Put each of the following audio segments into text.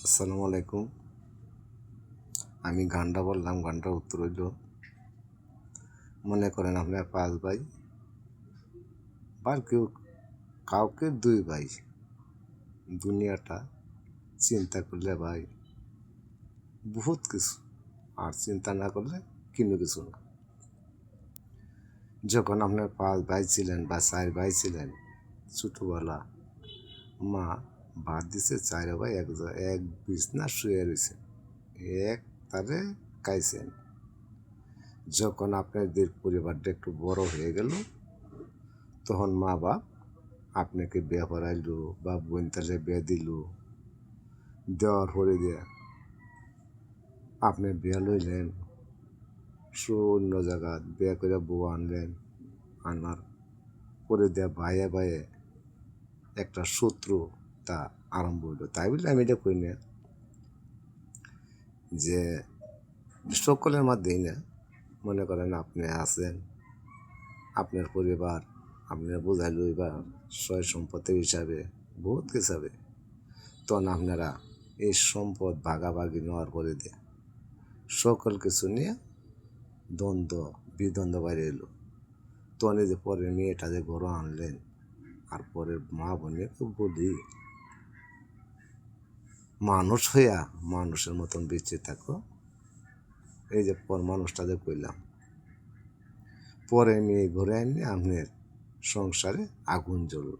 আসসালামু আলাইকুম। আমি গানটা বললাম, গানটার উত্তর হইল, মনে করেন আপনার ৫ ভাই বা কাউকে ২ ভাই। দুনিয়াটা চিন্তা করলে ভাই বহুত কিছু, আর চিন্তা না করলে কোনো কিছু না। যখন আপনার ৫ ভাই ছিলেন বা ৪ ভাই ছিলেন, ছোটোবেলা মা ভাত দিছে, ৪ ভাই এক বিছনা শুয়ে রয়েছে, এক তারে খাইছেন। যখন আপনাদের পরিবারটা একটু বড় হয়ে গেল, তখন মা বাপ আপনাকে বিয়ে করাইলো বা বোন তালে বিয়ে দিল, দেওয়ার পরে দিয়ে আপনি বিয়ে লইলেন, অন্য জায়গা বিয়ে করে বউ আনলেন। আনার পরে দিয়ে ভাইয়ে ভাইয়ে একটা শত্রু তা আরম্ভ হইলো। তাই বলে আমি এটা কই না যে সকলের মধ্যেই না। মনে করেন আপনি আছেন, আপনার পরিবার আপনার বোঝাইল এবার সয় সম্পত্তির হিসাবে বহুত কিছু হবে, তখন আপনারা এই সম্পদ ভাগাভাগি নেওয়ার পরে দিয়ে সকল কিছু নিয়ে দ্বন্দ্ব বিদ্বন্দ্ব বাইরে এলো। তখন এই যে পরে মেয়েটা যে ঘরে আনলেন, আর পরে মা বোনকে বলি, মানুষ হইয়া মানুষের মতন বেঁচে থাকো। এই যে পর মানুষটা যে কইলাম, পরে মেয়ে ঘরে আনলে আপনার সংসারে আগুন জ্বলল।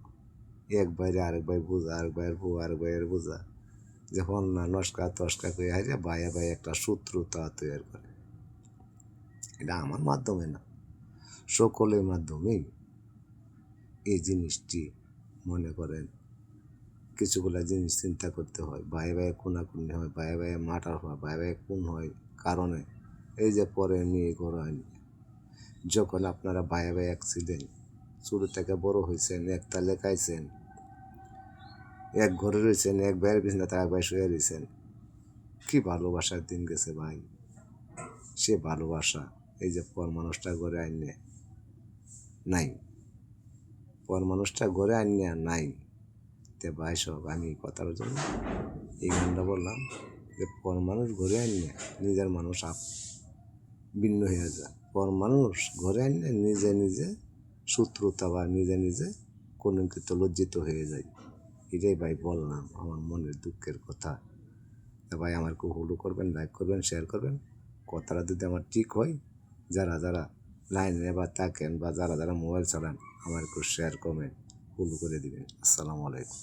এক বাইরে আরেক ভাই বোঝা, আরেক ভাইয়ের বউ আরেক ভাইয়ের বোঝা, যখন না নস্কা তস্কা করে হারিয়ে বাইরে বাইরে একটা শত্রুতা তৈরি করে। এটা আমার মাধ্যমে না, সকলের মাধ্যমেই এই জিনিসটি মনে করেন কিছুগুলা জিনিস চিন্তা করতে হয়। ভাই ভাই খুনাখুনি হয়, ভাই ভাই মার্ডার হয়, ভাই ভাই খুন হয় কারণে এই যে পরে নিয়ে ঘর হয়নি। যখন আপনারা ভাই ভাই অ্যাক্সিডেন্ট, ছোটো থেকে বড় হয়েছেন, এক তালে খাইছেন, এক ঘরে রয়েছেন, এক ভাইয়ের বিছনা তার এক ভাই শুয়ে রয়েছেন, কি ভালোবাসার দিন গেছে ভাই। সে ভালোবাসা এই যে পর মানুষটা ঘরে আইনে নাই, পর মানুষটা ঘরে আইনে নাই। তে ভাই সব আমি কথার জন্য এই গানটা বললাম যে পর মানুষ ঘরে আনলে নিজের মানুষ ভিন্ন হয়ে যায়। পর মানুষ ঘরে আনলে নিজে নিজে শত্রুতা বা নিজে নিজে কলঙ্কিত লজ্জিত হয়ে যায়। এটাই ভাই বললাম, আমার মনের দুঃখের কথা। তা ভাই আমার খুব ফলো করবেন, লাইক করবেন, শেয়ার করবেন। কথাটা যদি আমার ঠিক হয়, যারা যারা লাইনে বা থাকেন বা যারা যারা মোবাইল চালান, আমার একটু শেয়ার কমেন্ট ফলো করে দিবেন। আসসালামু আলাইকুম।